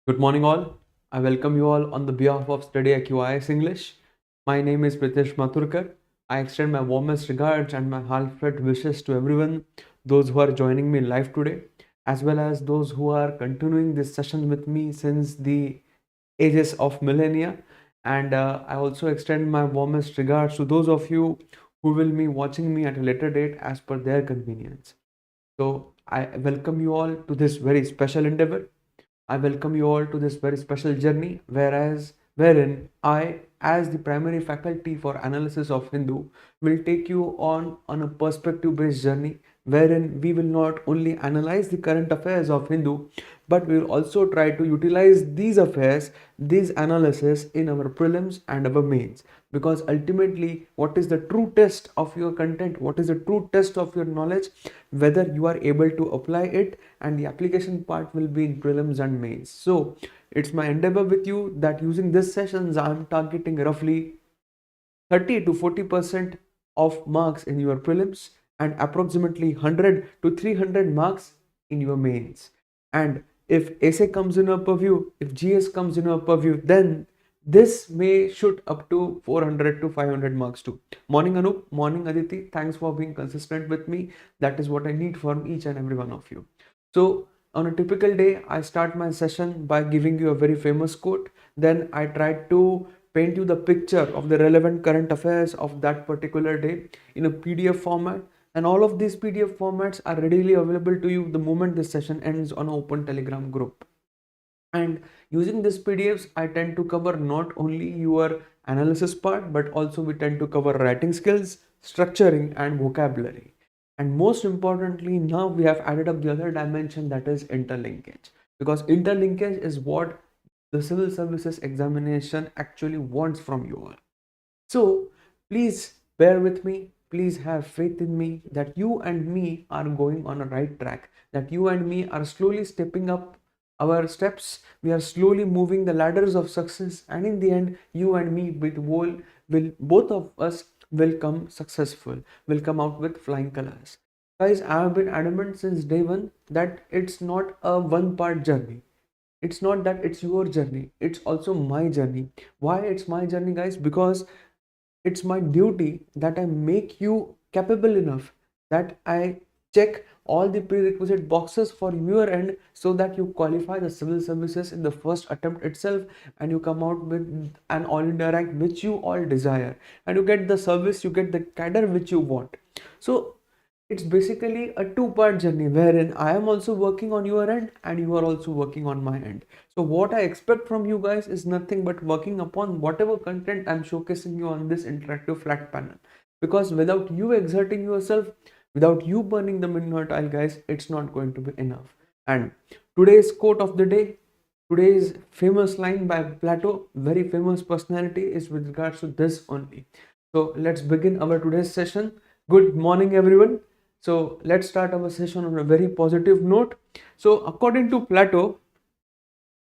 Good morning, all. I welcome you all on the behalf of StudyIQ IAS English. My name is Pritesh Mathurkar. I extend my warmest regards and my heartfelt wishes to everyone, those who are joining me live today, as well as those who are continuing this session with me since the ages of millennia. And I also extend my warmest regards to those of you who will be watching me at a later date as per their convenience. So I welcome you all to this very special endeavor. I welcome you all to this very special journey, wherein I, as the primary faculty for analysis of Hindu, will take you on a perspective-based journey, wherein we will not only analyze the current affairs of Hindu, but we will also try to utilize these affairs, these analysis in our prelims and our mains. Because ultimately, what is the true test of your content? What is the true test of your knowledge? Whether you are able to apply it, and the application part will be in prelims and mains. So it's my endeavor with you that using these sessions, I'm targeting roughly 30 to 40% of marks in your prelims and approximately 100 to 300 marks in your mains. And if essay comes in your purview, if GS comes in your purview, then this may shoot up to 400 to 500 marks too. Morning Anup, morning Aditi. Thanks for being consistent with me. That is what I need from each and every one of you. So on a typical day, I start my session by giving you a very famous quote. Then I try to paint you the picture of the relevant current affairs of that particular day in a PDF format. And all of these PDF formats are readily available to you the moment this session ends on an open Telegram group. And using these PDFs, I tend to cover not only your analysis part, but also we tend to cover writing skills, structuring, and vocabulary. And most importantly, now we have added up the other dimension, that is interlinkage. Because interlinkage is what the civil services examination actually wants from you all. So please bear with me. Please have faith in me that you and me are going on a right track, that you and me are slowly stepping up our steps. We are slowly moving the ladders of success, and in the end, you and me will both of us will come successful, will come out with flying colors. Guys, I have been adamant since day one that it's not a one part journey. It's not that it's your journey, it's also my journey. Why it's my journey, guys? Because it's my duty that I make you capable enough, that I check all the prerequisite boxes for your end, so that you qualify the civil services in the first attempt itself, and you come out with an all India rank which you all desire, and you get the service, you get the cadre which you want. So it's basically a two-part journey, wherein I am also working on your end and you are also working on my end. So what I expect from you guys is nothing but working upon whatever content I'm showcasing you on this interactive flat panel. Because without you exerting yourself, without you burning the midnight oil, guys, it's not going to be enough. And today's quote of the day, today's famous line by Plato, very famous personality, is with regards to this only. So let's begin our today's session. Good morning, everyone. So let's start our session on a very positive note. So according to Plato,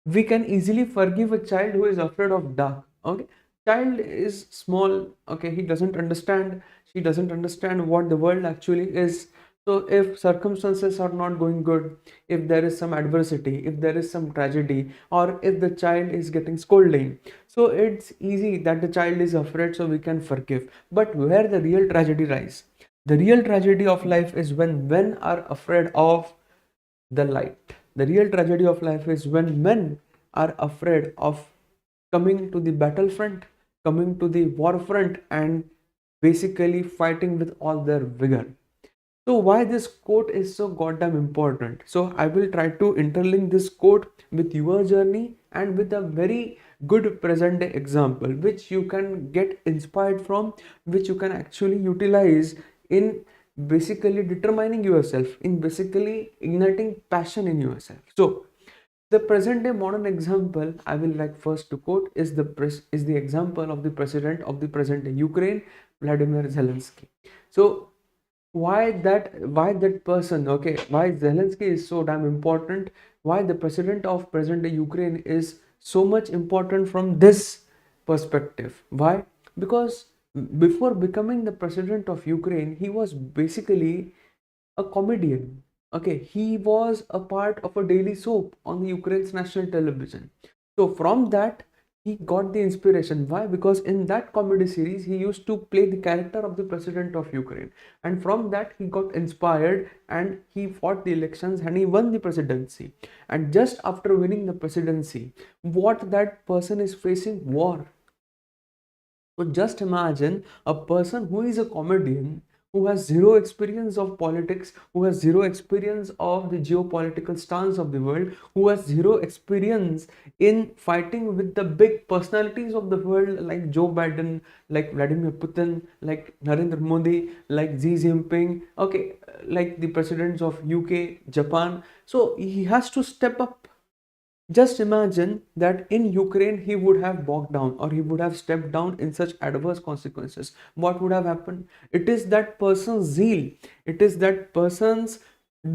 we can easily forgive a child who is afraid of dark. Okay, child is small. Okay, he doesn't understand. She doesn't understand what the world actually is. So if circumstances are not going good, if there is some adversity, if there is some tragedy, or if the child is getting scolding, so it's easy that the child is afraid, so we can forgive. But where the real tragedy lies, the real tragedy of life is when men are afraid of the light. The real tragedy of life is when men are afraid of coming to the battlefront, coming to the war front, and basically fighting with all their vigor. So why this quote is so goddamn important? So I will try to interlink this quote with your journey and with a very good present day example which you can get inspired from, which you can actually utilize in basically determining yourself, in basically igniting passion in yourself. So the present day modern example I will like first to quote is the example of the president of the present day Ukraine, Vladimir Zelensky. So why that person, okay, why Zelensky is so damn important, why the president of present day Ukraine is so much important from this perspective. Why? Because before becoming the president of Ukraine, he was basically a comedian. Okay, he was a part of a daily soap on the Ukraine's national television. So from that, he got the inspiration. Why? Because in that comedy series, he used to play the character of the president of Ukraine. And from that, he got inspired and he fought the elections and he won the presidency. And just after winning the presidency, what that person is facing? War. So just imagine a person who is a comedian, who has zero experience of politics, who has zero experience of the geopolitical stance of the world, who has zero experience in fighting with the big personalities of the world like Joe Biden, like Vladimir Putin, like Narendra Modi, like Xi Jinping, okay, like the presidents of UK, Japan. So he has to step up. Just imagine that in Ukraine he would have bogged down or he would have stepped down in such adverse consequences. What would have happened? It is that person's zeal, it is that person's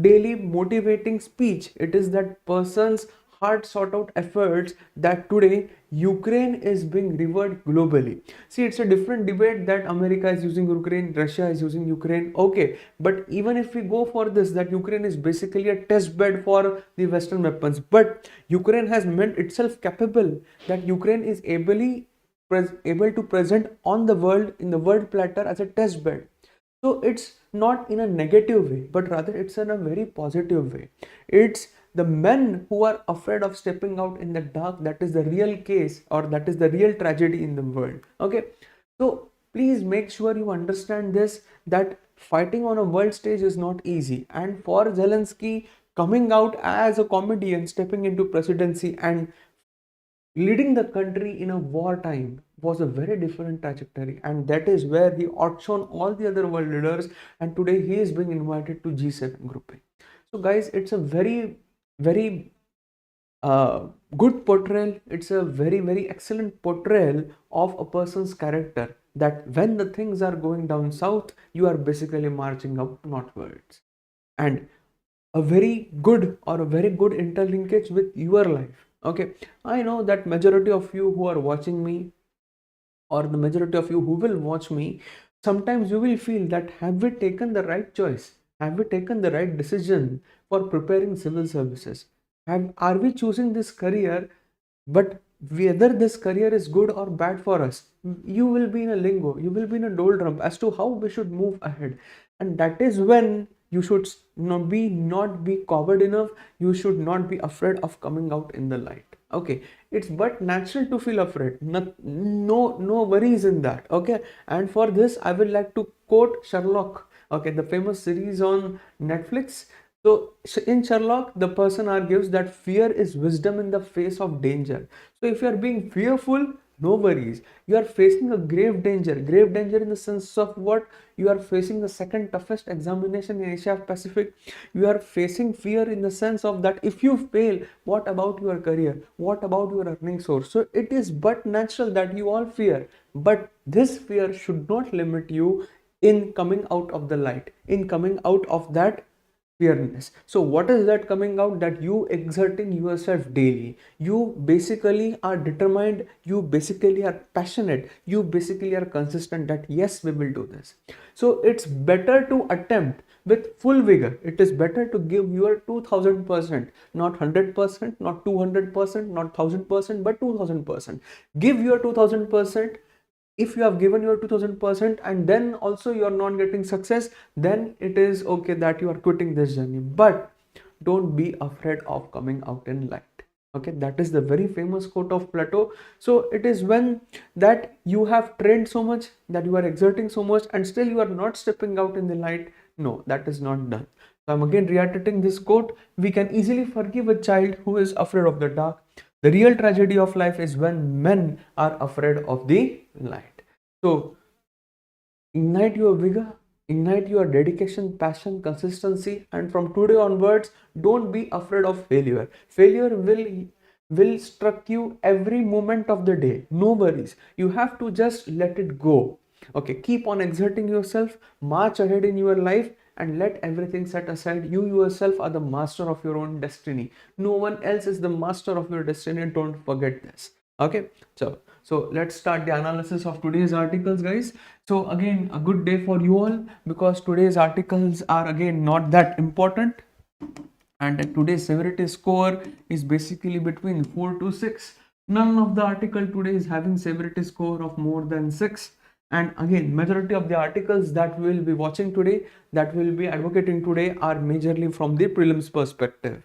daily motivating speech, it is that person's hard sought out efforts that today Ukraine is being revered globally. See, it's a different debate that America is using Ukraine, Russia is using Ukraine. Okay, but even if we go for this, that Ukraine is basically a test bed for the Western weapons, but Ukraine has meant itself capable, that Ukraine is able to present on the world in the world platter as a test bed. So it's not in a negative way, but rather it's in a very positive way. It's the men who are afraid of stepping out in the dark, that is the real case, or that is the real tragedy in the world. Okay, so please make sure you understand this, that fighting on a world stage is not easy. And for Zelensky, coming out as a comedian, stepping into presidency and leading the country in a wartime was a very different trajectory, and that is where he outshone all the other world leaders, and today he is being invited to G7 grouping. So guys, it's a very good portrayal. It's a very excellent portrayal of a person's character, that when the things are going down south, you are basically marching up northwards. And a very good or a very good interlinkage with your life. Okay, I know that majority of you who are watching me, or the majority of you who will watch me, sometimes you will feel that have we taken the right choice, have we taken the right decision for preparing civil services, are we choosing this career, but whether this career is good or bad for us, you will be in a lingo, you will be in a doldrum as to how we should move ahead. And that is when you should not be covered enough, you should not be afraid of coming out in the light. Okay, it's but natural to feel afraid, no worries in that. Okay, and for this I would like to quote Sherlock, okay, the famous series on Netflix. So in Sherlock, the person argues that fear is wisdom in the face of danger. So if you are being fearful, no worries. You are facing a grave danger in the sense of what? You are facing the second toughest examination in Asia Pacific. You are facing fear in the sense of that if you fail, what about your career? What about your earning source? So it is but natural that you all fear. But this fear should not limit you in coming out of the light, in coming out of that fearness. So what is that coming out? That you exerting yourself daily, you basically are determined, you basically are passionate, you basically are consistent that yes, we will do this. So it's better to attempt with full vigor. It is better to give your 2000%, not 100%, not 200%, not 1000%, but 2000%. Give your 2000%. If you have given your 2000% and then also you are not getting success, then it is okay that you are quitting this journey. But don't be afraid of coming out in light. Okay, that is the very famous quote of Plato. So it is when that you have trained so much, that you are exerting so much, and still you are not stepping out in the light. No, that is not done. So I'm again reiterating this quote. We can easily forgive a child who is afraid of the dark. The real tragedy of life is when men are afraid of the light. So ignite your vigor, ignite your dedication, passion, consistency, and from today onwards, don't be afraid of failure. Failure will struck you every moment of the day. No worries. You have to just let it go. Okay, keep on exerting yourself, march ahead in your life, and let everything set aside. You yourself are the master of your own destiny. No one else is the master of your destiny. Don't forget this. Okay, so let's start the analysis of today's articles, guys. So again, a good day for you all, because today's articles are again not that important. and today's severity score is basically between 4 to 6. None of the article today is having severity score of more than 6. And again, majority of the articles that we will be watching today, that we will be advocating today, are majorly from the prelims perspective.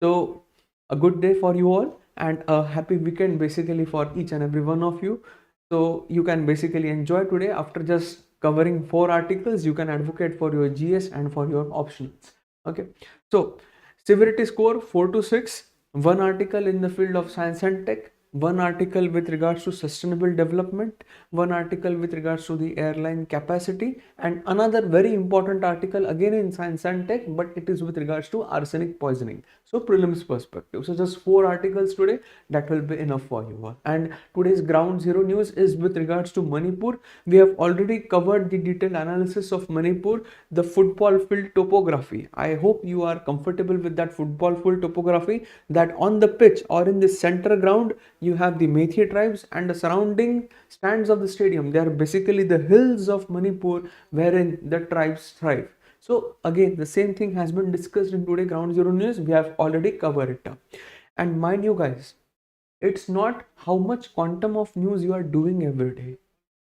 So a good day for you all, and a happy weekend basically for each and every one of you. So you can basically enjoy today. After just covering 4 articles, you can advocate for your GS and for your optionals. Okay, so severity score 4 to 6, one article in the field of science and tech, one article with regards to sustainable development, one article with regards to the airline capacity, and another very important article again in science and tech, but it is with regards to arsenic poisoning. So prelims perspective. So just 4 articles today, that will be enough for you all. And today's ground zero news is with regards to Manipur. We have already covered the detailed analysis of Manipur, the football field topography. I hope you are comfortable with that football field topography, that on the pitch or in the center ground you have the Meithei tribes, and the surrounding stands of the stadium, they are basically the hills of Manipur wherein the tribes thrive. So again, the same thing has been discussed in today ground zero news. We have already covered it up. And mind you guys, it's not how much quantum of news you are doing every day.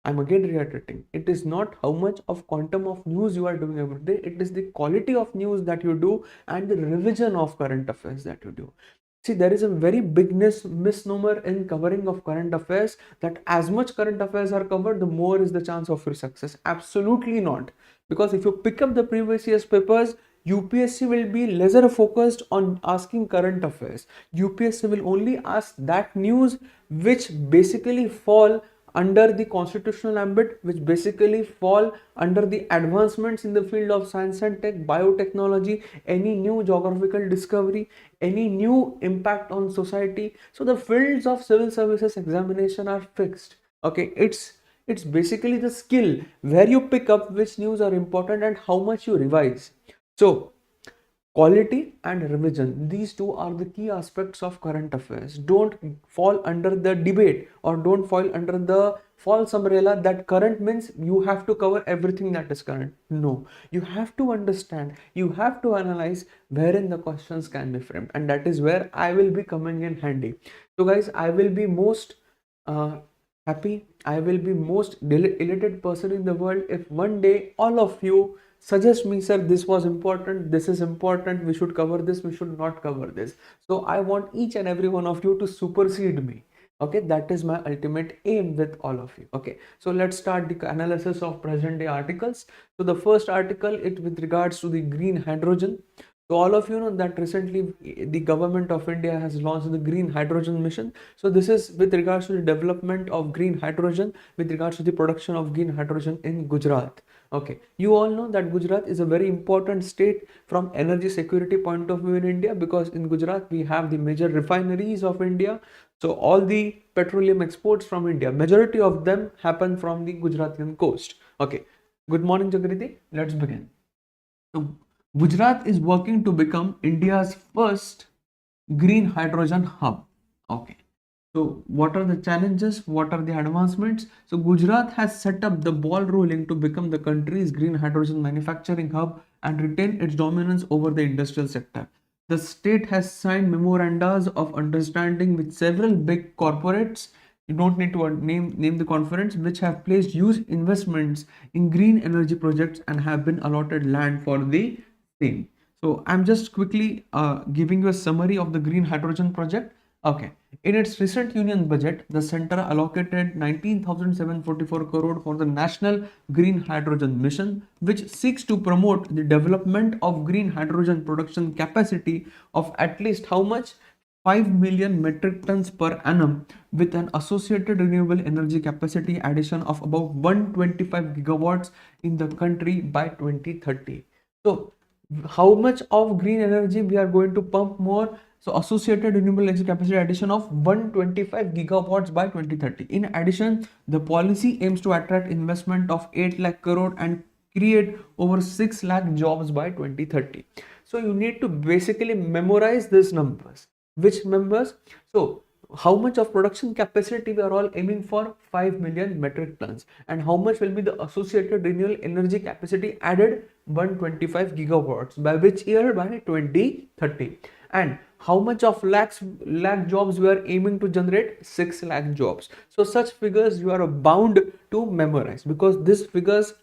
I'm again reiterating, it is not how much of quantum of news you are doing every day, it is the quality of news that you do and the revision of current affairs that you do. See, there is a very big misnomer in covering of current affairs, that as much current affairs are covered, the more is the chance of your success. Absolutely not. Because if you pick up the previous year's papers, UPSC will be laser focused on asking current affairs. UPSC will only ask that news which basically fall under the constitutional ambit, which basically fall under the advancements in the field of science and tech, biotechnology, any new geographical discovery, any new impact on society. So the fields of civil services examination are fixed. Okay, it's basically the skill where you pick up which news are important and how much you revise. So quality and revision, these two are the key aspects of current affairs. Don't fall under the debate, or don't fall under the false umbrella that current means you have to cover everything that is current. No, you have to understand, you have to analyze wherein the questions can be framed, and that is where I will be coming in handy. So guys, I will be most happy, I will be most elated person in the world if one day all of you suggest me, sir, this was important, this is important, we should cover this, we should not cover this. So I want each and every one of you to supersede me. Okay, that is my ultimate aim with all of you. Okay, so let's start the analysis of present day articles. So the first article, it with regards to the green hydrogen. So all of you know that recently the government of India has launched the green hydrogen mission. So this is with regards to the development of green hydrogen, with regards to the production of green hydrogen in Gujarat. Okay, you all know that Gujarat is a very important state from energy security point of view in India, because in Gujarat we have the major refineries of India. So all the petroleum exports from India, majority of them happen from the Gujaratian coast. Okay, good morning Jagriti, let's begin. So Gujarat is working to become India's first green hydrogen hub. Okay. So what are the challenges? What are the advancements? So Gujarat has set up the ball rolling to become the country's green hydrogen manufacturing hub and retain its dominance over the industrial sector. The state has signed memorandas of understanding with several big corporates. You don't need to name the conference, which have placed huge investments in green energy projects and have been allotted land for the same. So I'm just quickly giving you a summary of the green hydrogen project. Okay, in its recent union budget, the center allocated 19,744 crore for the National Green Hydrogen Mission, which seeks to promote the development of green hydrogen production capacity of at least how much? 5 million metric tons per annum, with an associated renewable energy capacity addition of about 125 gigawatts in the country by 2030. So how much of green energy we are going to pump more? So associated renewable energy capacity addition of 125 gigawatts by 2030. In addition, the policy aims to attract investment of 8 lakh crore and create over 6 lakh jobs by 2030. So you need to basically memorize these numbers. Which numbers? So how much of production capacity we are all aiming for? 5 million metric tons. And how much will be the associated renewable energy capacity added? 125 gigawatts. By which year? By 2030. And how much of lakh jobs we are aiming to generate? 6 lakh jobs. So such figures you are bound to memorize, because these figures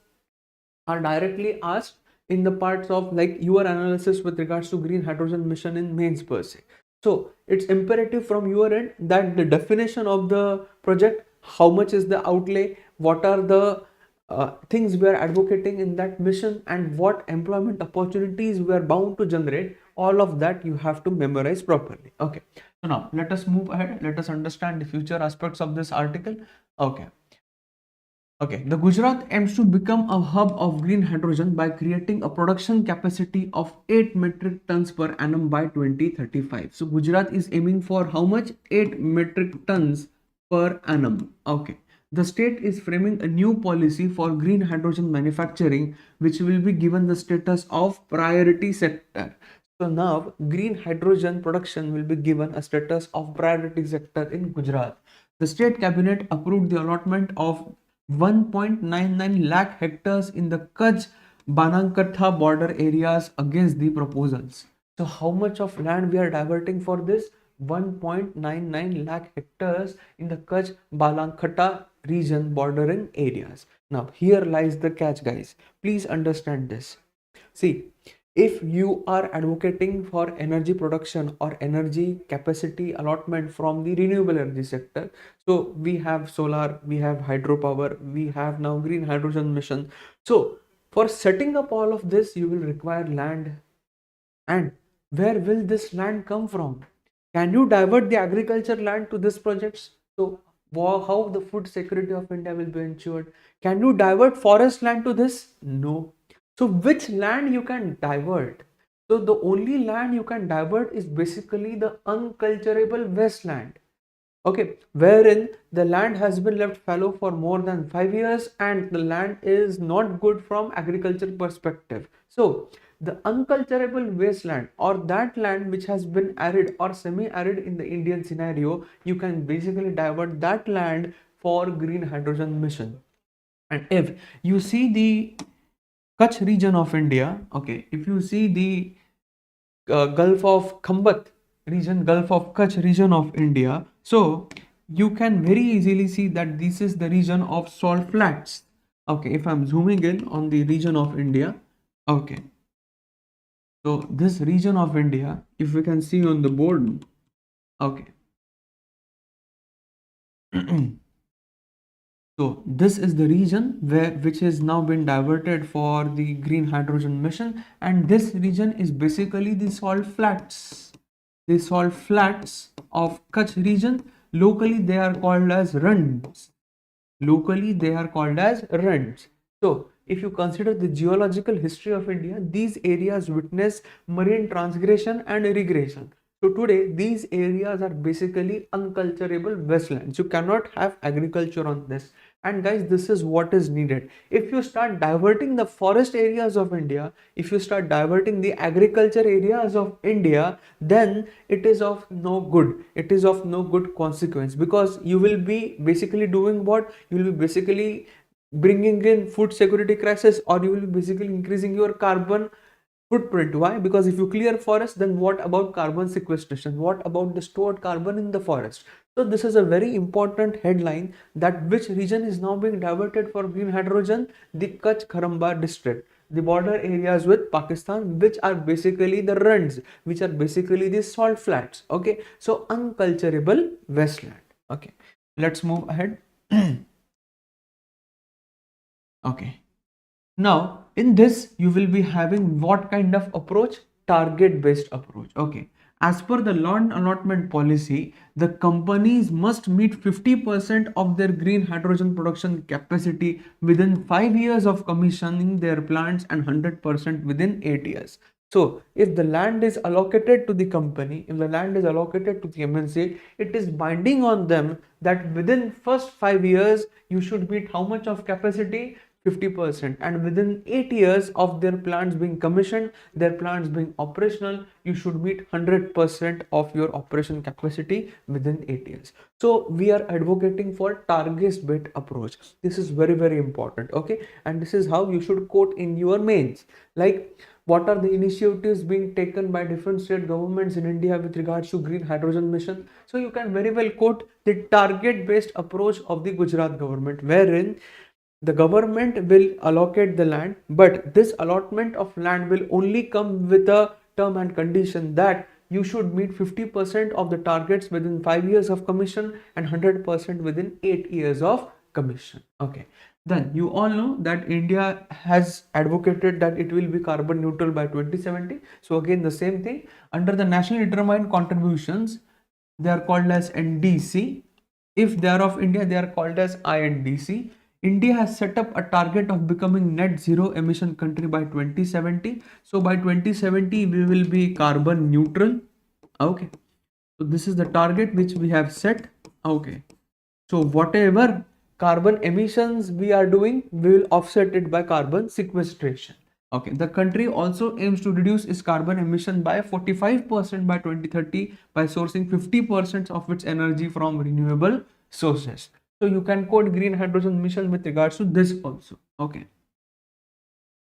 are directly asked in the parts of like your analysis with regards to green hydrogen mission in mains per se. So it's imperative from your end that the definition of the project, how much is the outlay, what are the things we are advocating in that mission, and what employment opportunities we are bound to generate, all of that you have to memorize properly. Okay, so now let us move ahead. Let us understand the future aspects of this article. Okay, the Gujarat aims to become a hub of green hydrogen by creating a production capacity of 8 metric tons per annum by 2035. So Gujarat is aiming for how much? 8 metric tons per annum. Okay. The state is framing a new policy for green hydrogen manufacturing, which will be given the status of priority sector. So now green hydrogen production will be given a status of priority sector in Gujarat. The state cabinet approved the allotment of 1.99 lakh hectares in the Kutch Banaskantha border areas against the proposals. So how much of land we are diverting for this? 1.99 lakh hectares in the Kutch Banaskantha region bordering areas. Now here lies the catch, guys. Please understand this. See, if you are advocating for energy production or energy capacity allotment from the renewable energy sector, so we have solar, we have hydropower, we have now green hydrogen mission. So for setting up all of this, you will require land. And where will this land come from? Can you divert the agriculture land to these projects? So how the food security of India will be ensured? Can you divert forest land to this? No. So which land you can divert? So the only land you can divert is basically the unculturable wasteland. Okay, wherein the land has been left fallow for more than 5 years and the land is not good from agriculture perspective. So the unculturable wasteland, or that land which has been arid or semi-arid in the Indian scenario, you can basically divert that land for green hydrogen mission. And if you see the Kutch region of India, okay, if you see the Gulf of Khambat region, Gulf of Kutch region of India, so you can very easily see that this is the region of salt flats. Okay, if I'm zooming in on the region of India, okay, so this region of India, if we can see on the board, okay. So this is the region which has now been diverted for the green hydrogen mission, and this region is basically the salt flats. The salt flats of Kutch region, locally they are called as runds. Locally they are called as runds. So if you consider the geological history of India, these areas witness marine transgression and irrigation. So today these areas are basically unculturable wastelands. You cannot have agriculture on this. And guys, this is what is needed. If you start diverting the forest areas of India, if you start diverting the agriculture areas of India, then it is of no good. It is of no good consequence, because you will be basically doing what? You will be basically bringing in food security crisis, or you will be basically increasing your carbon footprint. Why? Because if you clear forest, then what about carbon sequestration? What about the stored carbon in the forest? So this is a very important headline, that which region is now being diverted for green hydrogen? The Kutch Kharamba district, the border areas with Pakistan, which are basically the runds, which are basically the salt flats. Okay, so unculturable wasteland. Okay, let's move ahead. Okay. Now, in this, you will be having what kind of approach? Target-based approach. Okay. As per the land allotment policy, the companies must meet 50% of their green hydrogen production capacity within 5 years of commissioning their plants, and 100% within 8 years. So, if the land is allocated to the company, if the land is allocated to the MNC, it is binding on them that within first 5 years, you should meet how much of capacity? 50%, and within 8 years of their plants being commissioned, their plants being operational, you should meet 100% of your operation capacity within 8 years. So we are advocating for target based approach. This is very, very important. Okay, and this is how you should quote in your mains, like what are the initiatives being taken by different state governments in India with regards to green hydrogen mission. So you can very well quote the target based approach of the Gujarat government, wherein the government will allocate the land, but this allotment of land will only come with a term and condition that you should meet 50% of the targets within 5 years of commission and 100% within 8 years of commission. Okay, then you all know that India has advocated that it will be carbon neutral by 2070. So again, the same thing, under the nationally determined contributions, they are called as NDC. If they are of India, they are called as INDC. India has set up a target of becoming net zero emission country by 2070. So by 2070, we will be carbon neutral. Okay. So this is the target which we have set. Okay. So whatever carbon emissions we are doing, we will offset it by carbon sequestration. Okay, the country also aims to reduce its carbon emission by 45% by 2030 by sourcing 50% of its energy from renewable sources. So you can quote green hydrogen mission with regards to this also. Okay.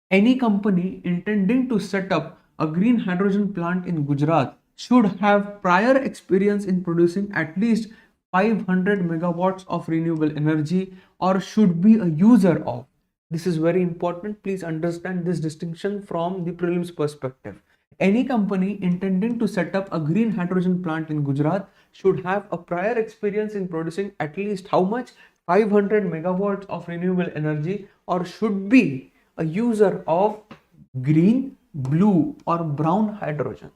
Any company intending to set up a green hydrogen plant in Gujarat should have prior experience in producing at least 500 megawatts of renewable energy or should be a user of. This is very important. Please understand this distinction from the prelims perspective. Any company intending to set up a green hydrogen plant in Gujarat should have a prior experience in producing at least how much? 500 megawatts of renewable energy or should be a user of green, blue or brown hydrogen.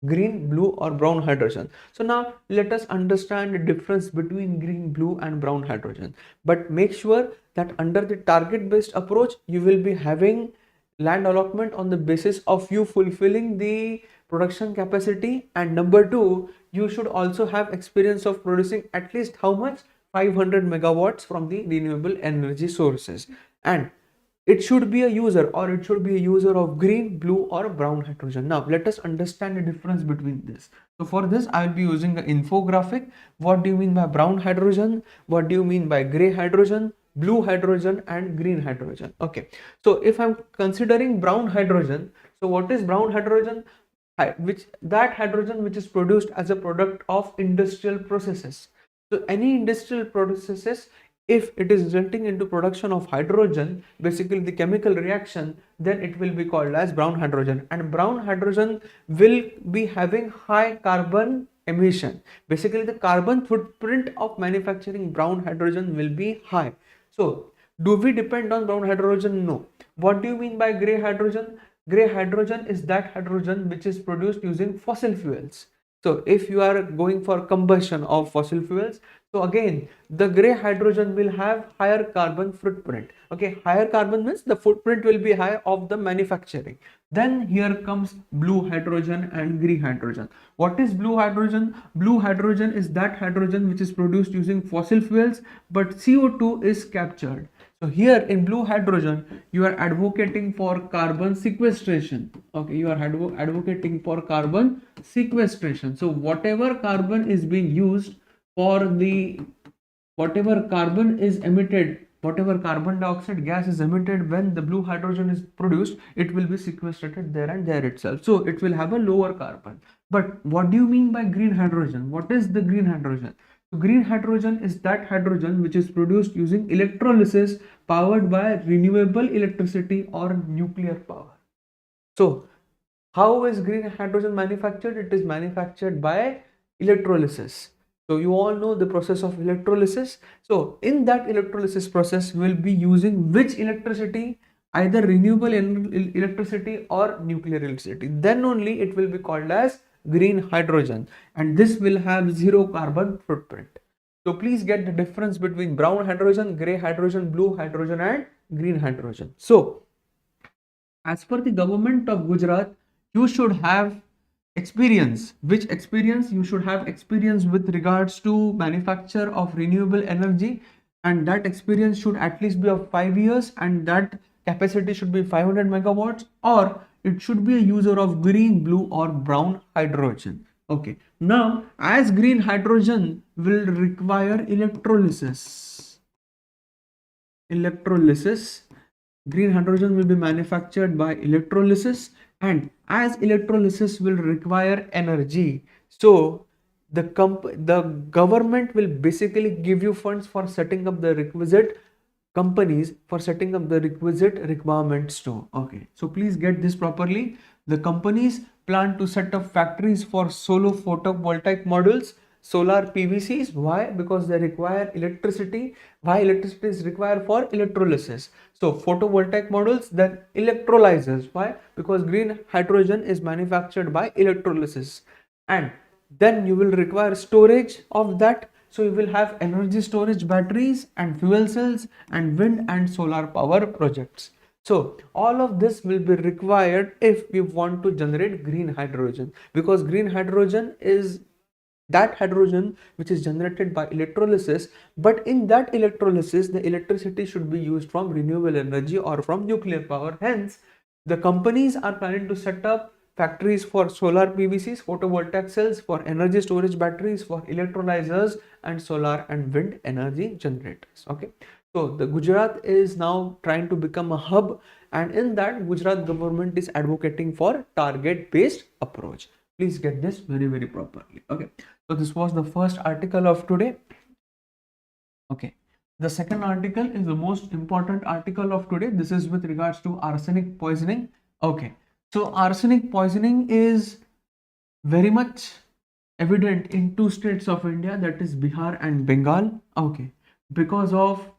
Green, blue or brown hydrogen. So now let us understand the difference between green, blue and brown hydrogen. But make sure that under the target based approach, you will be having land allotment on the basis of you fulfilling the production capacity, and number two, you should also have experience of producing at least how much? 500 megawatts from the renewable energy sources, and it should be a user or it should be a user of green, blue or brown hydrogen. Now let us understand the difference between this. So for this I will be using an infographic. What do you mean by brown hydrogen? What do you mean by gray hydrogen, blue hydrogen and green hydrogen? Okay, so if I'm considering brown hydrogen, so what is brown hydrogen? That hydrogen which is produced as a product of industrial processes. So any industrial processes, if it is resulting into production of hydrogen, basically the chemical reaction, then it will be called as brown hydrogen, and brown hydrogen will be having high carbon emission. Basically the carbon footprint of manufacturing brown hydrogen will be high. So do we depend on brown hydrogen? No. What do you mean by gray hydrogen? Gray hydrogen is that hydrogen which is produced using fossil fuels. So if you are going for combustion of fossil fuels, so again, the gray hydrogen will have higher carbon footprint. Okay, higher carbon means the footprint will be high of the manufacturing. Then here comes blue hydrogen and green hydrogen. What is blue hydrogen? Blue hydrogen is that hydrogen which is produced using fossil fuels, but CO2 is captured. So here in blue hydrogen, you are advocating for carbon sequestration. Okay, you are advocating for carbon sequestration. So whatever carbon is being used for the, whatever carbon is emitted, whatever carbon dioxide gas is emitted when the blue hydrogen is produced, it will be sequestrated there and there itself. So it will have a lower carbon. But what do you mean by green hydrogen? What is the green hydrogen? So green hydrogen is that hydrogen which is produced using electrolysis powered by renewable electricity or nuclear power. So how is green hydrogen manufactured? It is manufactured by electrolysis. So you all know the process of electrolysis. So in that electrolysis process, we will be using which electricity? Either renewable electricity or nuclear electricity. Then only it will be called as green hydrogen, and this will have zero carbon footprint. So please get the difference between brown hydrogen, gray hydrogen, blue hydrogen and green hydrogen. So as per the government of Gujarat, you should have experience. Which experience? You should have experience with regards to manufacture of renewable energy and that experience should at least be of 5 years, and that capacity should be 500 megawatts, or it should be a user of green, blue or brown hydrogen. Okay, now as green hydrogen will require electrolysis, green hydrogen will be manufactured by electrolysis, and as electrolysis will require energy, so the government will basically give you funds for setting up the requisite companies for setting up the requisite requirements too. Okay, so please get this properly. The companies plan to set up factories for solar photovoltaic modules, solar PVCs. Why? Because they require electricity. Why electricity is required? For electrolysis. So photovoltaic modules, then electrolyzers. Why? Because green hydrogen is manufactured by electrolysis, and then you will require storage of that. So you will have energy storage batteries and fuel cells and wind and solar power projects. So all of this will be required if we want to generate green hydrogen, because green hydrogen is that hydrogen which is generated by electrolysis, but in that electrolysis the electricity should be used from renewable energy or from nuclear power. Hence the companies are planning to set up factories for solar PVCs, photovoltaic cells, for energy storage batteries, for electrolyzers and solar and wind energy generators. Okay, so the Gujarat is now trying to become a hub, and in that Gujarat government is advocating for target based approach. Please get this very properly. Okay, so this was the first article of today. Okay, the second article is the most important article of today. This is with regards to arsenic poisoning. Okay, so arsenic poisoning is very much evident in two states of India, that is Bihar and Bengal. Okay, because of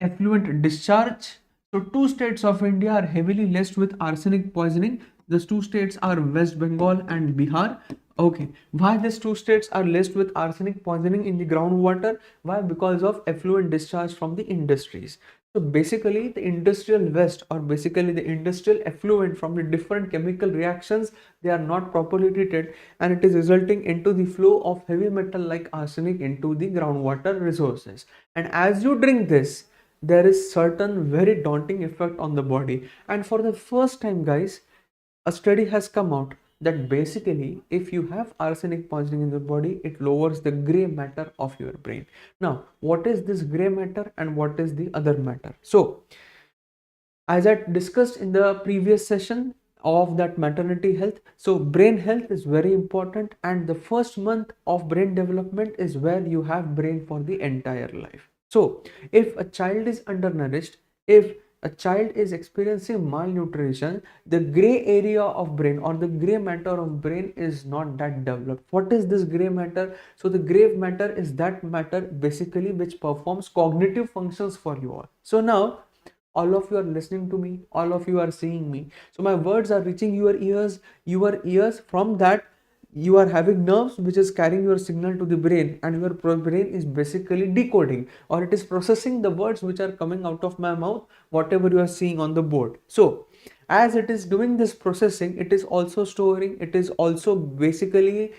effluent discharge. So two states of India are heavily laced with arsenic poisoning. These two states are West Bengal and Bihar. Okay, why these two states are laced with arsenic poisoning in the groundwater? Why? Because of effluent discharge from the industries. So basically the industrial waste, or basically the industrial effluent from the different chemical reactions, they are not properly treated, and it is resulting into the flow of heavy metal like arsenic into the groundwater resources. And as you drink this, there is certain very daunting effect on the body. And for the first time, guys, a study has come out that basically if you have arsenic poisoning in the body, it lowers the gray matter of your brain. Now what is this gray matter and what is the other matter? So as I discussed in the previous session of that maternity health, so brain health is very important, and the first month of brain development is where you have brain for the entire life. So if a child is undernourished, if a child is experiencing malnutrition, the gray area of brain or the gray matter of brain is not that developed. What is this gray matter? So the gray matter is that matter basically which performs cognitive functions for you all. So now all of you are listening to me, all of you are seeing me, so my words are reaching your ears. From that you are having nerves which is carrying your signal to the brain, and your brain is basically decoding, or it is processing the words which are coming out of my mouth, whatever you are seeing on the board. So as it is doing this processing, it is also storing, it is also basically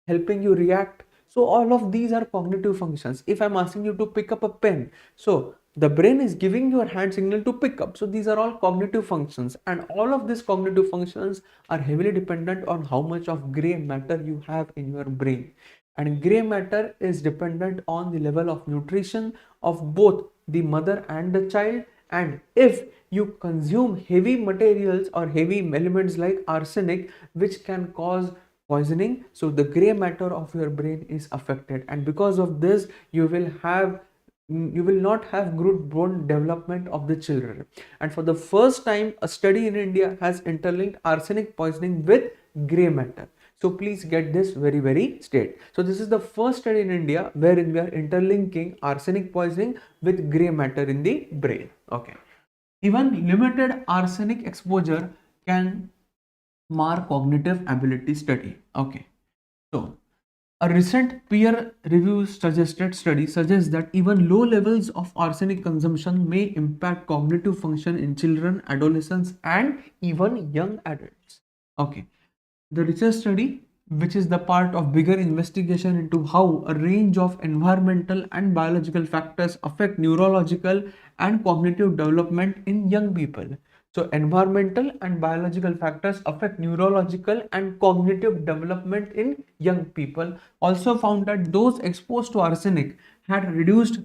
helping you react. So all of these are cognitive functions. If I'm asking you to pick up a pen, so the brain is giving your hand signal to pick up. So these are all cognitive functions, and all of these cognitive functions are heavily dependent on how much of gray matter you have in your brain. And gray matter is dependent on the level of nutrition of both the mother and the child. And if you consume heavy materials or heavy elements like arsenic, which can cause poisoning, so the gray matter of your brain is affected, and because of this you will not have good bone development of the children. And for the first time, a study in India has interlinked arsenic poisoning with gray matter. So please get this very straight. So this is the first study in India wherein we are interlinking arsenic poisoning with gray matter in the brain. Okay, even limited arsenic exposure can mar cognitive ability study. Okay, so a recent peer review suggested study suggests that even low levels of arsenic consumption may impact cognitive function in children, adolescents, and even young adults. Okay, the research study which is the part of bigger investigation into how a range of environmental and biological factors affect neurological and cognitive development in young people. So environmental and biological factors affect neurological and cognitive development in young people. Also found that those exposed to arsenic had reduced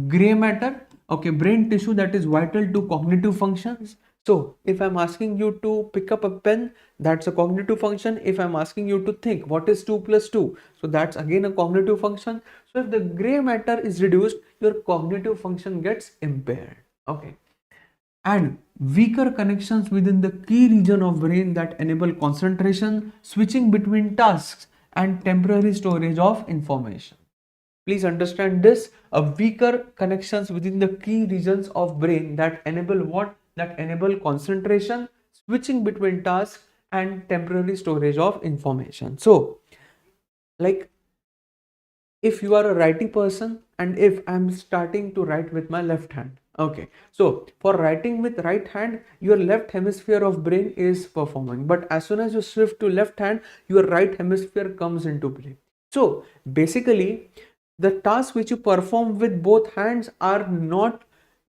gray matter, okay, brain tissue that is vital to cognitive functions. So if I'm asking you to pick up a pen, that's a cognitive function. If I'm asking you to think what is 2 plus 2, so that's again a cognitive function. So if the gray matter is reduced, your cognitive function gets impaired. Okay. And weaker connections within the key region of brain that enable concentration, switching between tasks, and temporary storage of information. Please understand this, a weaker connections within the key regions of brain that enable what? That enable concentration, switching between tasks, and temporary storage of information. So, like, if you are a righty person and if I'm starting to write with my left hand, okay, so for writing with right hand, your left hemisphere of brain is performing, but as soon as you shift to left hand, your right hemisphere comes into play. So basically the tasks which you perform with both hands are not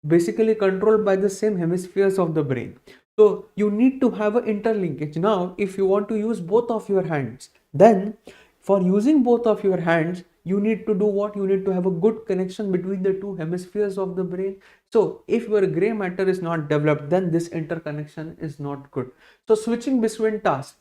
basically controlled by the same hemispheres of the brain. So you need to have an interlinkage. Now if you want to use both of your hands, then for using both of your hands, you need to do what? You need to have a good connection between the two hemispheres of the brain. So if your gray matter is not developed, then this interconnection is not good. So switching between tasks.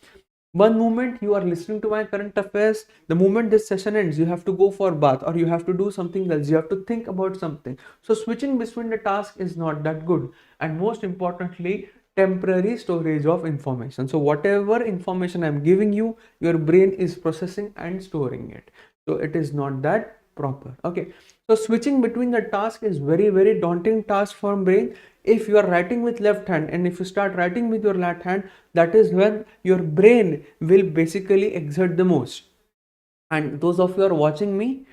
One moment you are listening to my current affairs, the moment this session ends, you have to go for bath or you have to do something else, you have to think about something. So switching between the tasks is not that good. And most importantly, temporary storage of information. So whatever information I'm giving you, your brain is processing and storing it. So it is not that proper. Okay. So switching between the task is very daunting task for brain. If you are writing with left hand and if you start writing with your left hand, that is when your brain will basically exert the most. And those of you are watching me,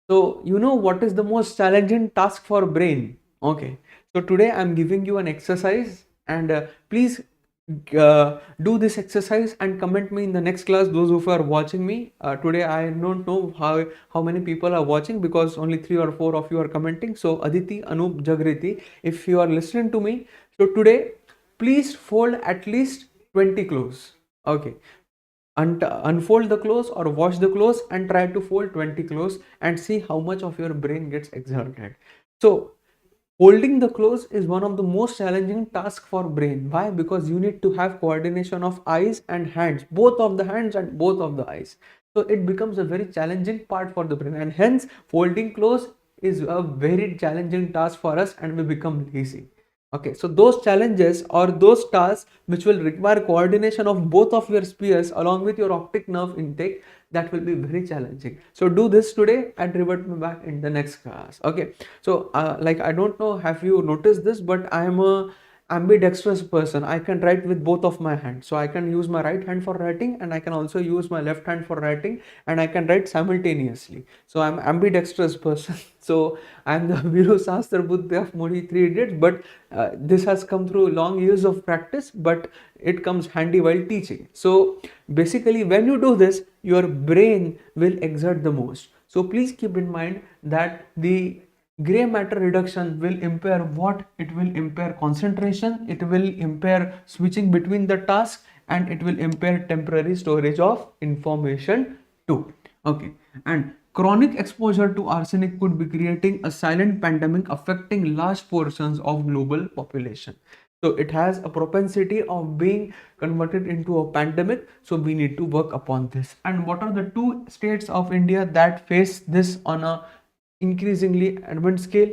so you know what is the most challenging task for brain. Okay, so today I'm giving you an exercise and please do this exercise and comment me in the next class. Those who are watching me today, I don't know how many people are watching because only 3 or 4 of you are commenting. So Aditi, Anup, Jagriti, if you are listening to me, so today please fold at least 20 clothes. Okay, unfold the clothes or wash the clothes and try to fold 20 clothes and see how much of your brain gets exerted. So holding the clothes is one of the most challenging tasks for brain. Why? Because you need to have coordination of eyes and hands, both of the hands and both of the eyes. So it becomes a very challenging part for the brain, and hence folding clothes is a very challenging task for us and we become lazy. Okay, so those challenges or those tasks which will require coordination of both of your spheres along with your optic nerve intake, that will be very challenging. So do this today and revert me back in the next class. Okay, so like I don't know, have you noticed this, but I am a ambidextrous person. I can write with both of my hands. So I can use my right hand for writing and I can also use my left hand for writing and I can write simultaneously. So I'm ambidextrous person. So I'm the Viru Sastra Buddha of Modi 3 Idiots, but this has come through long years of practice, but it comes handy while teaching. So basically when you do this, your brain will exert the most. So please keep in mind that the gray matter reduction will impair what? It will impair concentration, it will impair switching between the tasks, and it will impair temporary storage of information too. Okay, and chronic exposure to arsenic could be creating a silent pandemic affecting large portions of global population. So it has a propensity of being converted into a pandemic. So we need to work upon this. And what are the 2 states of India that face this on a increasingly advanced scale?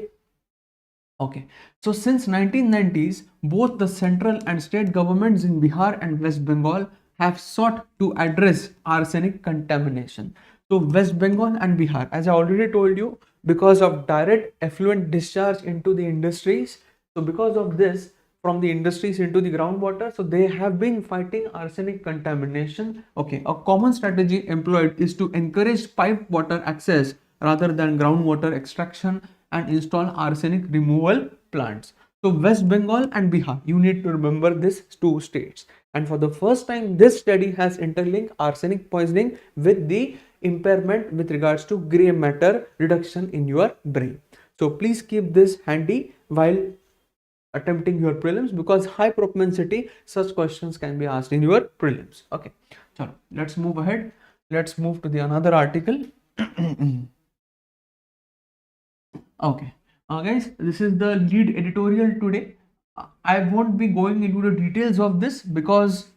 Okay, so since 1990s, both the central and state governments in Bihar and West Bengal have sought to address arsenic contamination. So West Bengal and Bihar, as I already told you, because of direct effluent discharge into the industries, so because of this, from the industries into the groundwater, so they have been fighting arsenic contamination. Okay, a common strategy employed is to encourage pipe water access rather than groundwater extraction and install arsenic removal plants. So West Bengal and Bihar, you need to remember these 2 states. And for the first time, this study has interlinked arsenic poisoning with the impairment with regards to gray matter reduction in your brain. So please keep this handy while attempting your prelims, because high propensity such questions can be asked in your prelims. Okay, so let's move ahead. Let's move to the another article. Okay, guys, this is the lead editorial today. I won't be going into the details of this because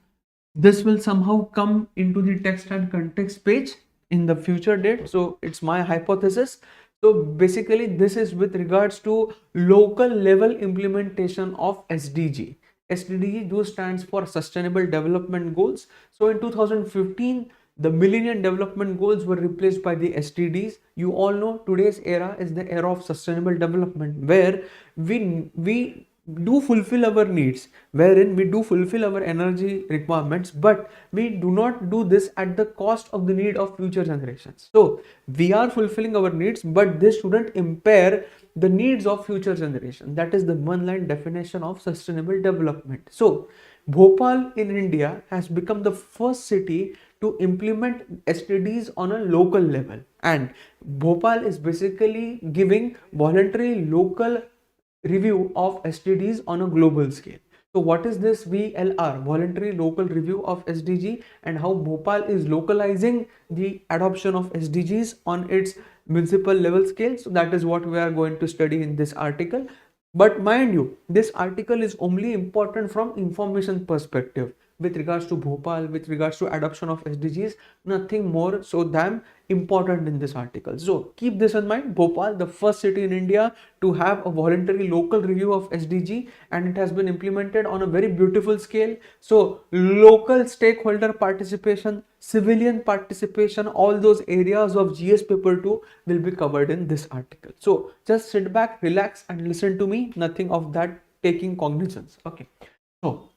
this will somehow come into the text and context page in the future date. So it's my hypothesis. So basically this is with regards to local level implementation of SDG. SDG those stands for Sustainable Development Goals. So in 2015 the Millennium Development Goals were replaced by the SDGs. You all know today's era is the era of sustainable development, where we do fulfill our needs, wherein we do fulfill our energy requirements, but we do not do this at the cost of the need of future generations. So we are fulfilling our needs, but this shouldn't impair the needs of future generation. That is the one line definition of sustainable development. So Bhopal in India has become the first city to implement STDs on a local level, and Bhopal is basically giving voluntary local review of SDGs on a global scale. So what is this VLR, voluntary local review of SDG, and how Bhopal is localizing the adoption of SDGs on its municipal level scale? So that is what we are going to study in this article. But mind you, this article is only important from information perspective with regards to Bhopal, with regards to adoption of SDGs, nothing more so damn important in this article. So keep this in mind. Bhopal, the first city in India to have a voluntary local review of SDG, and it has been implemented on a very beautiful scale. So local stakeholder participation, civilian participation, all those areas of GS paper 2 will be covered in this article. So just sit back, relax and listen to me, nothing of that taking cognizance. Okay, so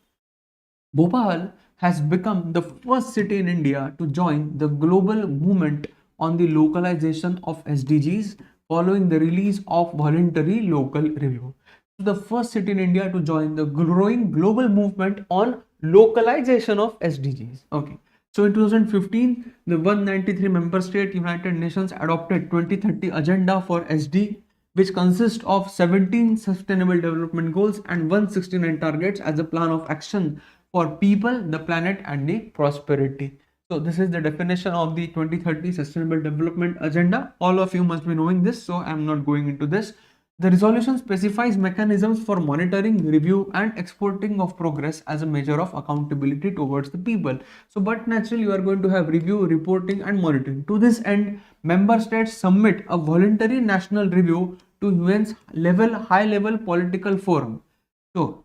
Bhopal has become the first city in India to join the global movement on the localization of SDGs following the release of voluntary local review. The first city in India to join the growing global movement on localization of SDGs. Okay. So in 2015, the 193 member state United Nations adopted 2030 agenda for SD, which consists of 17 sustainable development goals and 169 targets as a plan of action for people, the planet and the prosperity. So this is the definition of the 2030 Sustainable Development Agenda. All of you must be knowing this, so I'm not going into this. The resolution specifies mechanisms for monitoring, review and exporting of progress as a measure of accountability towards the people. So but naturally you are going to have review, reporting and monitoring. To this end, member states submit a voluntary national review to UN's high level political forum. So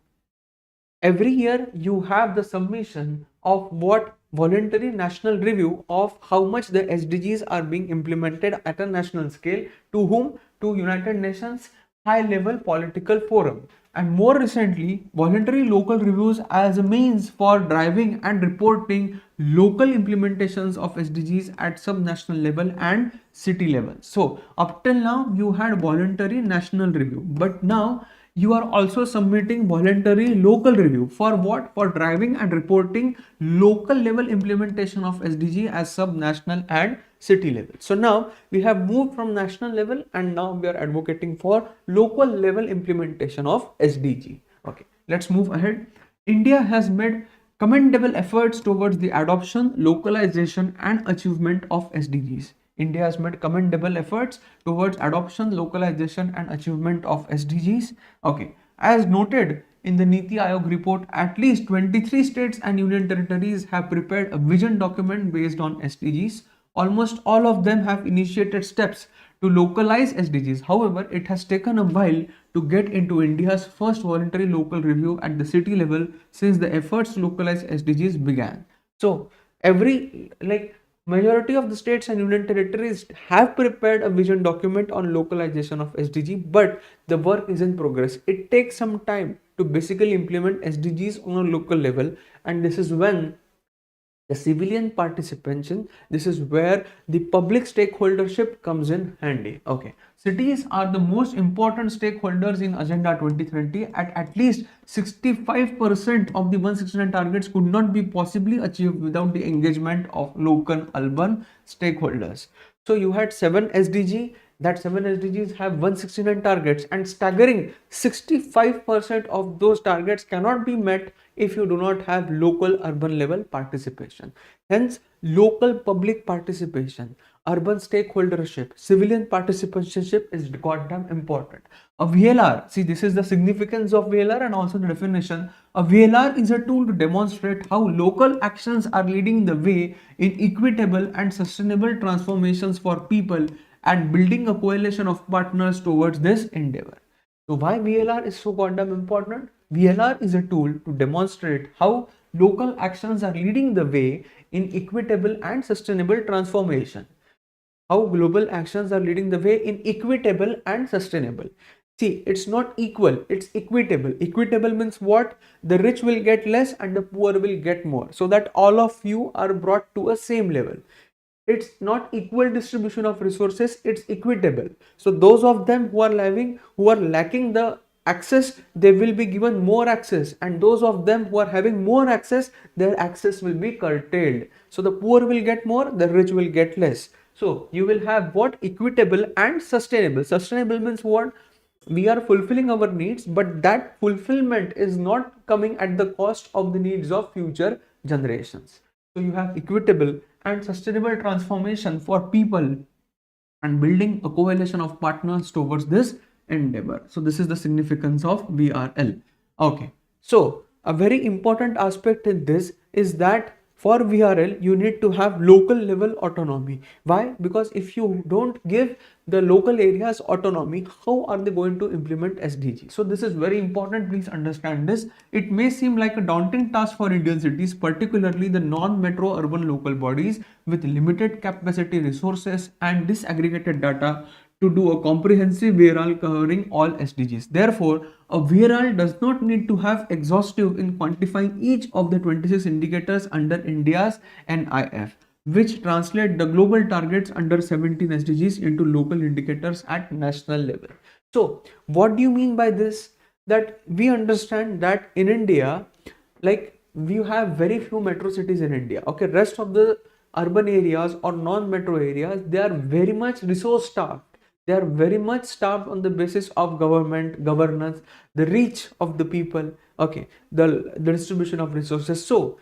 every year you have the submission of what voluntary national review of how much the SDGs are being implemented at a national scale, to whom? To United Nations high level political forum. And more recently, voluntary local reviews as a means for driving and reporting local implementations of SDGs at subnational level and city level. So up till now you had voluntary national review, but now you are also submitting voluntary local review for what? For driving and reporting local level implementation of SDG as sub-national and city level. So now we have moved from national level and now we are advocating for local level implementation of SDG. Okay, let's move ahead. India has made commendable efforts towards the adoption, localization and achievement of SDGs. India has made commendable efforts towards adoption, localization and achievement of SDGs. Okay, as noted in the Niti Aayog report, at least 23 states and union territories have prepared a vision document based on SDGs. Almost all of them have initiated steps to localize SDGs. However, it has taken a while to get into India's first voluntary local review at the city level since the efforts to localize SDGs began. So majority of the states and union territories have prepared a vision document on localization of SDG, but the work is in progress. It takes some time to basically implement SDGs on a local level, and this is when The civilian participation, this is where the public stakeholdership comes in handy. Okay, cities are the most important stakeholders in Agenda 2030. At least 65% of the 169 targets could not be possibly achieved without the engagement of local urban stakeholders. So you had 7 SDG, that 7 SDGs have 169 targets, and staggering 65% of those targets cannot be met if you do not have local urban level participation. Hence, local public participation, urban stakeholdership, civilian participation is goddamn important. A VLR, see, this is the significance of VLR and also the definition. A VLR is a tool to demonstrate how local actions are leading the way in equitable and sustainable transformations for people and building a coalition of partners towards this endeavor. So why VLR is so goddamn important? VLR is a tool to demonstrate how local actions are leading the way in equitable and sustainable transformation. How global actions are leading the way in equitable and sustainable. See, it's not equal, it's equitable. Equitable means what? The rich will get less and the poor will get more, so that all of you are brought to a same level. It's not equal distribution of resources, it's equitable. So those of them who are lacking the access, they will be given more access, and those of them who are having more access, their access will be curtailed. So the poor will get more, the rich will get less. So you will have what? Equitable and sustainable. Sustainable means what? We are fulfilling our needs, but that fulfillment is not coming at the cost of the needs of future generations. So you have equitable and sustainable transformation for people and building a coalition of partners towards this endeavor. So this is the significance of VRL. Okay, so a very important aspect in this is that for VRL you need to have local level autonomy. Why? Because if you don't give the local areas autonomy, how are they going to implement SDG? So this is very important, please understand this. It may seem like a daunting task for Indian cities, particularly the non-metro urban local bodies with limited capacity, resources and disaggregated data, to do a comprehensive VRL covering all SDGs. Therefore, a VRL does not need to have exhaustive in quantifying each of the 26 indicators under India's NIF, which translate the global targets under 17 SDGs into local indicators at national level. So, what do you mean by this? That we understand that in India, like, we have very few metro cities in India. Okay, rest of the urban areas or non-metro areas, they are very much resource starved. They are very much starved on the basis of government, governance, the reach of the people, okay, the distribution of resources. So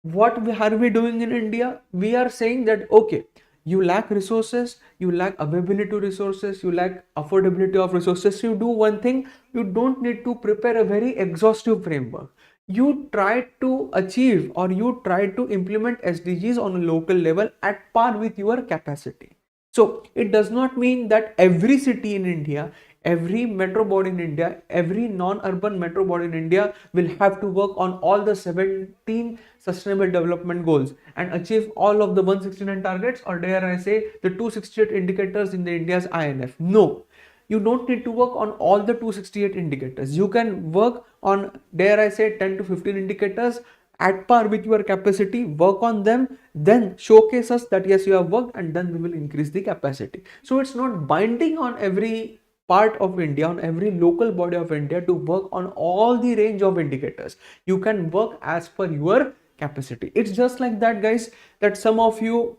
what are we doing in India? We are saying that, okay, you lack resources, you lack availability to resources, you lack affordability of resources. You do one thing, you don't need to prepare a very exhaustive framework. You try to achieve or you try to implement SDGs on a local level at par with your capacity. So it does not mean that every city in India, every metro body in India, every non-urban metro body in India will have to work on all the 17 sustainable development goals and achieve all of the 169 targets, or dare I say the 268 indicators in the India's INF. No, you don't need to work on all the 268 indicators. You can work on, dare I say, 10 to 15 indicators at par with your capacity, work on them, then showcase us that yes, you have worked, and then we will increase the capacity. So it's not binding on every part of India, on every local body of India to work on all the range of indicators. You can work as per your capacity. It's just like that, guys, that some of you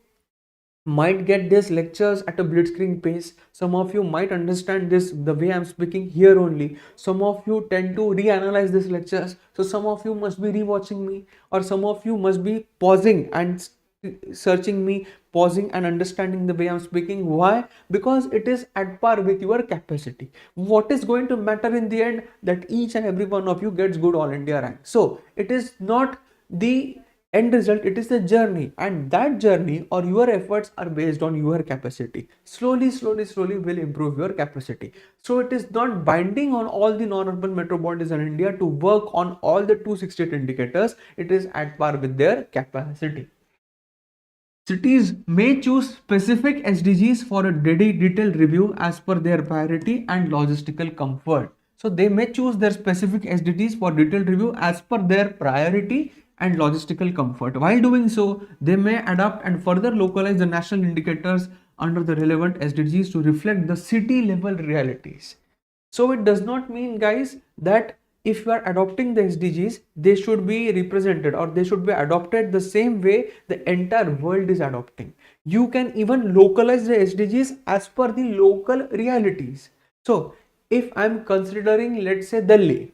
might get these lectures at a blitzkrieg pace. Some of you might understand this the way I'm speaking here only. Some of you tend to reanalyze these lectures. So some of you must be rewatching me, or some of you must be pausing and searching me, pausing and understanding the way I'm speaking. Why? Because it is at par with your capacity. What is going to matter in the end? That each and every one of you gets good all India rank. So it is not the end result, it is the journey, and that journey or your efforts are based on your capacity. Slowly will improve your capacity. So it is not binding on all the non-urban metro bodies in India to work on all the 268 indicators. It is at par with their capacity. Cities may choose specific SDGs for a detailed review as per their priority and logistical comfort. So they may choose their specific SDGs for detailed review as per their priority and logistical comfort. While doing so, they may adapt and further localize the national indicators under the relevant SDGs to reflect the city level realities. So it does not mean, guys, that if you are adopting the SDGs, they should be represented or they should be adopted the same way the entire world is adopting. You can even localize the SDGs as per the local realities. So if I'm considering, let's say, Delhi.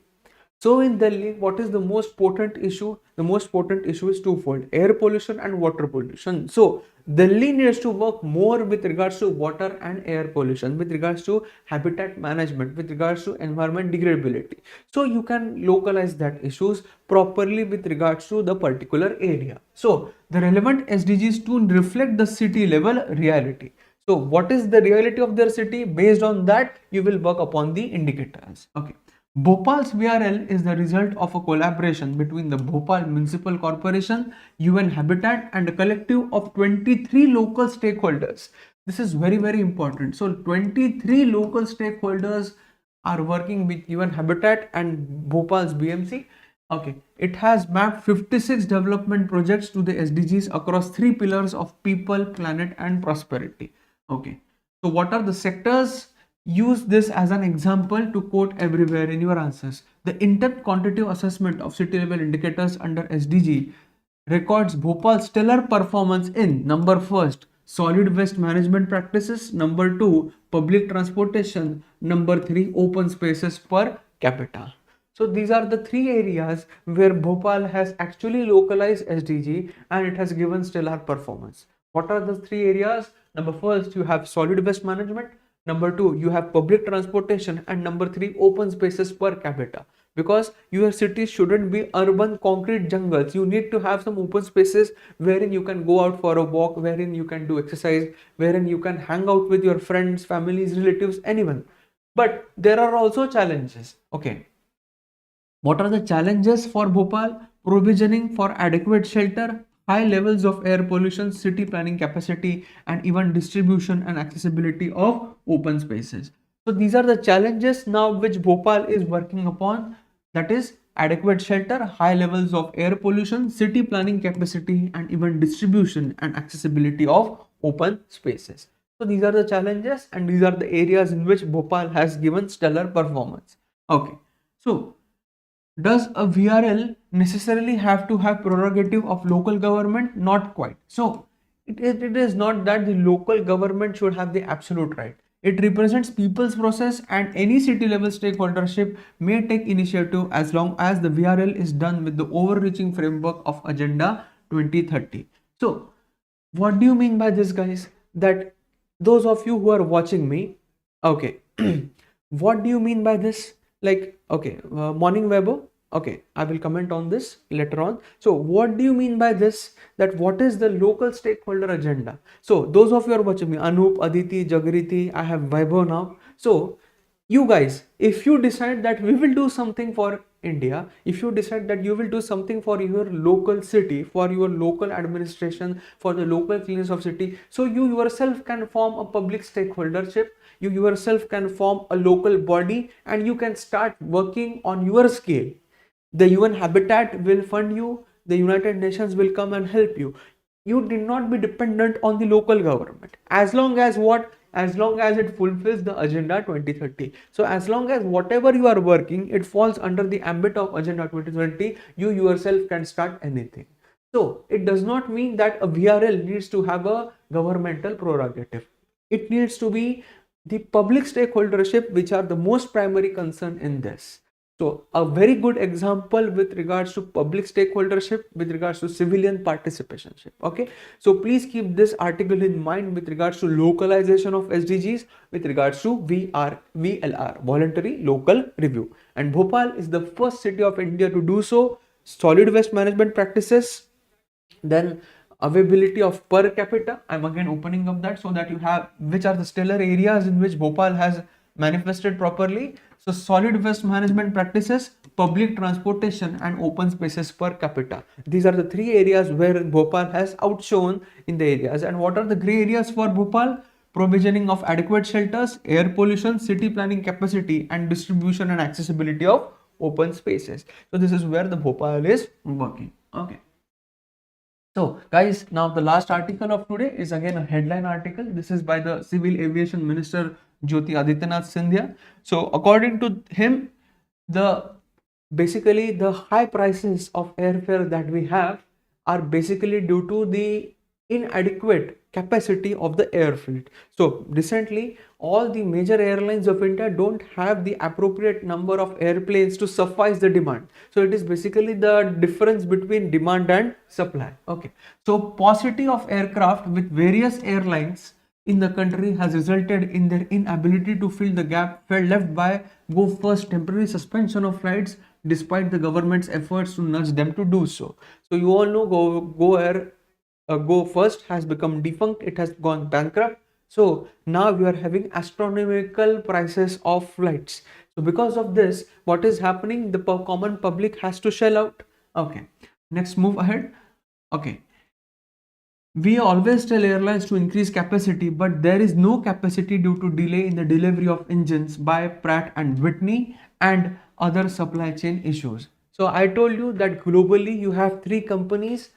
So in Delhi, what is the most potent issue? The most potent issue is twofold: air pollution and water pollution. So Delhi needs to work more with regards to water and air pollution, with regards to habitat management, with regards to environment degradability. So you can localize that issues properly with regards to the particular area. So the relevant SDGs to reflect the city level reality. So what is the reality of their city? Based on that, you will work upon the indicators. Okay. Bhopal's VRL is the result of a collaboration between the Bhopal Municipal Corporation, UN Habitat, and a collective of 23 local stakeholders. This is very, very important. So 23 local stakeholders are working with UN Habitat and Bhopal's BMC. Okay, it has mapped 56 development projects to the SDGs across 3 pillars of people, planet, and prosperity. Okay, so what are the sectors? Use this as an example to quote everywhere in your answers. The in-depth quantitative assessment of city level indicators under SDG records Bhopal's stellar performance in number first, solid waste management practices, number 2, public transportation, number 3, open spaces per capita. So these are the 3 areas where Bhopal has actually localized SDG and it has given stellar performance. What are the 3 areas? Number first, you have solid waste management. Number 2, you have public transportation, and number 3, open spaces per capita. Because your city shouldn't be urban concrete jungles. You need to have some open spaces wherein you can go out for a walk, wherein you can do exercise, wherein you can hang out with your friends, families, relatives, anyone. But there are also challenges. Okay. What are the challenges for Bhopal? Provisioning for adequate shelter, high levels of air pollution, city planning capacity, and even distribution and accessibility of open spaces. So these are the challenges now which Bhopal is working upon. That is adequate shelter, high levels of air pollution, city planning capacity, and even distribution and accessibility of open spaces. So these are the challenges and these are the areas in which Bhopal has given stellar performance. Okay. So does a VRL necessarily have to have prerogative of local government? Not quite. So it is not that the local government should have the absolute right. It represents people's process and any city level stakeholdership may take initiative as long as the VRL is done with the overreaching framework of Agenda 2030. So what do you mean by this, guys? That those of you who are watching me, okay, what do you mean by this? Like, okay, morning Weber. Okay, I will comment on this later on. So what do you mean by this? That what is the local stakeholder agenda? So those of you are watching me, Anup, Aditi, Jagriti, I have Vaibhav now. So you guys, if you decide that we will do something for India, if you decide that you will do something for your local city, for your local administration, for the local cleanliness of city, so you yourself can form a public stakeholdership, you yourself can form a local body and you can start working on your scale. The UN Habitat will fund you, the United Nations will come and help you. You did not be dependent on the local government. As long as what? As long as it fulfills the Agenda 2030. So as long as whatever you are working, it falls under the ambit of Agenda 2030, you yourself can start anything. So it does not mean that a VRL needs to have a governmental prerogative. It needs to be the public stakeholdership which are the most primary concern in this. So a very good example with regards to public stakeholdership, with regards to civilian participationship. Okay, so please keep this article in mind with regards to localization of SDGs, with regards to VLR, voluntary local review. And Bhopal is the first city of India to do so. Solid waste management practices, then availability of per capita. I'm again opening up that so that you have which are the stellar areas in which Bhopal has manifested properly. So solid waste management practices, public transportation and open spaces per capita. These are the 3 areas where Bhopal has outshone in the areas. And what are the grey areas for Bhopal? Provisioning of adequate shelters, air pollution, city planning capacity and distribution and accessibility of open spaces. So this is where the Bhopal is working. Okay. So guys, now the last article of today is again a headline article. This is by the Civil Aviation Minister Jyoti Adityanath Scindia. So according to him, the basically the high prices of airfare that we have are basically due to the inadequate capacity of the air fleet. So recently, all the major airlines of India don't have the appropriate number of airplanes to suffice the demand. So it is basically the difference between demand and supply. Okay. So paucity of aircraft with various airlines in the country has resulted in their inability to fill the gap left by Go First temporary suspension of flights despite the government's efforts to nudge them to do so. So you all know Go First has become defunct. It has gone bankrupt. So now we are having astronomical prices of flights. So because of this, what is happening? The common public has to shell out. Okay. Next, move ahead. Okay. We always tell airlines to increase capacity, but there is no capacity due to delay in the delivery of engines by Pratt and Whitney and other supply chain issues. So I told you that globally you have three companies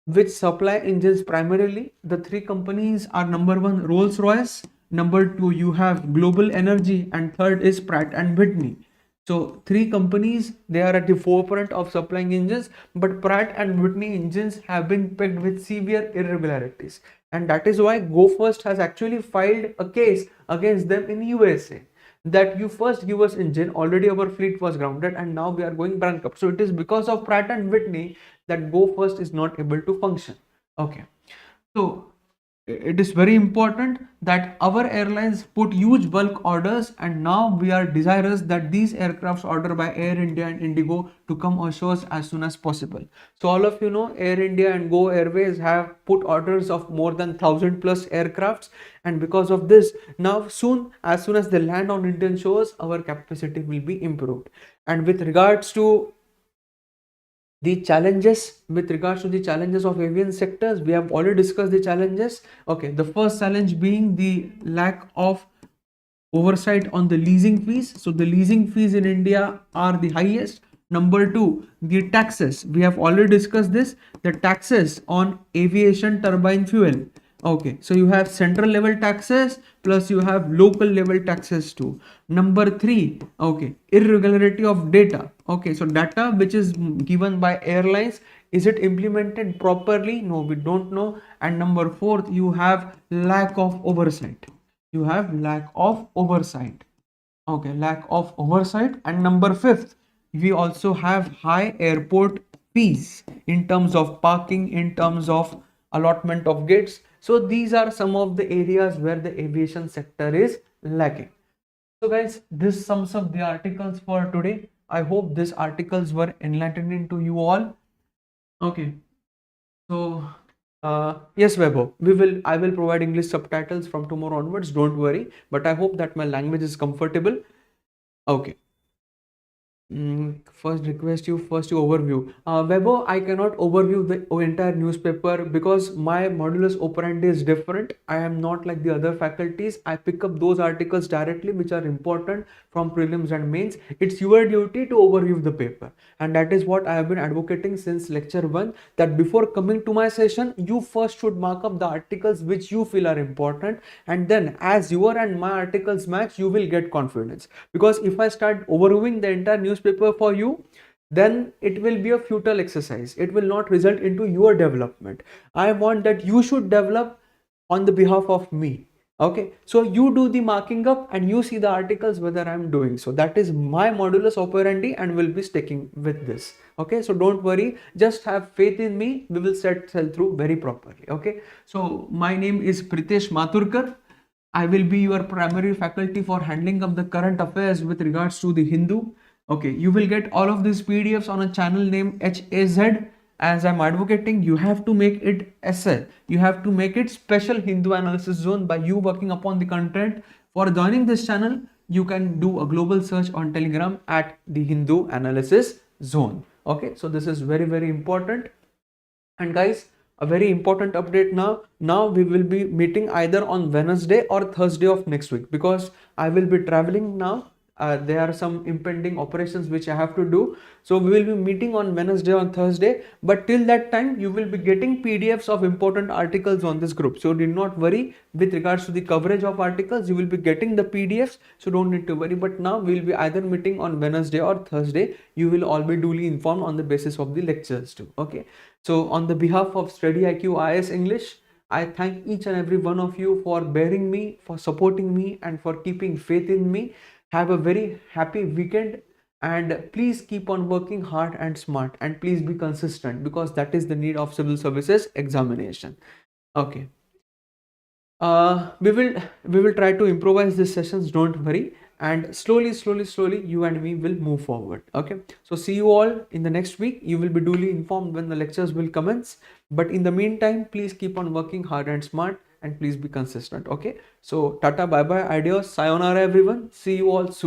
which supply engines primarily. The three companies are number one, Rolls-Royce, number two, you have Global Energy, and third is Pratt and Whitney. So three companies, they are at the forefront of supplying engines, but Pratt and Whitney engines have been picked with severe irregularities. And that is why Go First has actually filed a case against them in USA that you first give us engine, already our fleet was grounded and now we are going bankrupt. So it is because of Pratt and Whitney that Go First is not able to function. Okay. So it is very important that our airlines put huge bulk orders, and now we are desirous that these aircrafts ordered by Air India and Indigo to come on shores as soon as possible. So all of you know, Air India and Go Airways have put orders of more than 1,000 plus aircrafts, and because of this, now as soon as they land on Indian shores, our capacity will be improved. And with regards to the challenges of aviation sectors, we have already discussed the challenges. Okay, the first challenge being the lack of oversight on the leasing fees. So the leasing fees in India are the highest. Number two, the taxes. We have already discussed this, the taxes on aviation turbine fuel. Okay, so you have central level taxes plus you have local level taxes too. Number three, okay, irregularity of data. Okay, so data which is given by airlines, is it implemented properly? No, we don't know. And number fourth, you have lack of oversight. Lack of oversight. Okay, lack of oversight. And number fifth, we also have high airport fees in terms of parking, in terms of allotment of gates. So these are some of the areas where the aviation sector is lacking. So guys, this sums up the articles for today. I hope these articles were enlightening to you all. Okay. So yes, Webo, I will provide English subtitles from tomorrow onwards. Don't worry. But I hope that my language is comfortable. Okay. First request you overview. Webo, I cannot overview the entire newspaper because my modulus operandi is different. I am not like the other faculties. I pick up those articles directly which are important from prelims and mains. It's your duty to overview the paper, and that is what I have been advocating since lecture 1, that before coming to my session, you first should mark up the articles which you feel are important, and then as your and my articles match, you will get confidence. Because if I start overviewing the entire newspaper for you, then it will be a futile exercise. It will not result into your development. I want that you should develop on the behalf of me. Okay, so you do the marking up and you see the articles whether I'm doing so. That is my modulus operandi and will be sticking with this. Okay, so don't worry, just have faith in me. We will sell through very properly. Okay, so my name is Pritesh Mathurkar. I will be your primary faculty for handling of the current affairs with regards to the Hindu. Okay, you will get all of these PDFs on a channel named HAZ. As I'm advocating, you have to make it SL. You have to make it special Hindu analysis zone by you working upon the content. For joining this channel, you can do a global search on Telegram at the Hindu analysis zone. Okay, so this is very, very important. And guys, a very important update now we will be meeting either on Wednesday or Thursday of next week, because I will be traveling now. there are some impending operations which I have to do. So we will be meeting on Wednesday or Thursday, but till that time you will be getting PDFs of important articles on this group. So do not worry with regards to the coverage of articles. You will be getting the PDFs, so don't need to worry. But now we will be either meeting on Wednesday or Thursday. You will all be duly informed on the basis of the lectures too. Okay. So on the behalf of StudyIQ IAS English, I thank each and every one of you for bearing me, for supporting me, and for keeping faith in me. Have a very happy weekend, and please keep on working hard and smart, and please be consistent, because that is the need of civil services examination. Okay. We will try to improvise these sessions, don't worry, and slowly you and me will move forward. Okay, so see you all in the next week. You will be duly informed when the lectures will commence, but in the meantime, please keep on working hard and smart, and please be consistent. Okay, so tata, bye bye, adios, sayonara everyone, see you all soon.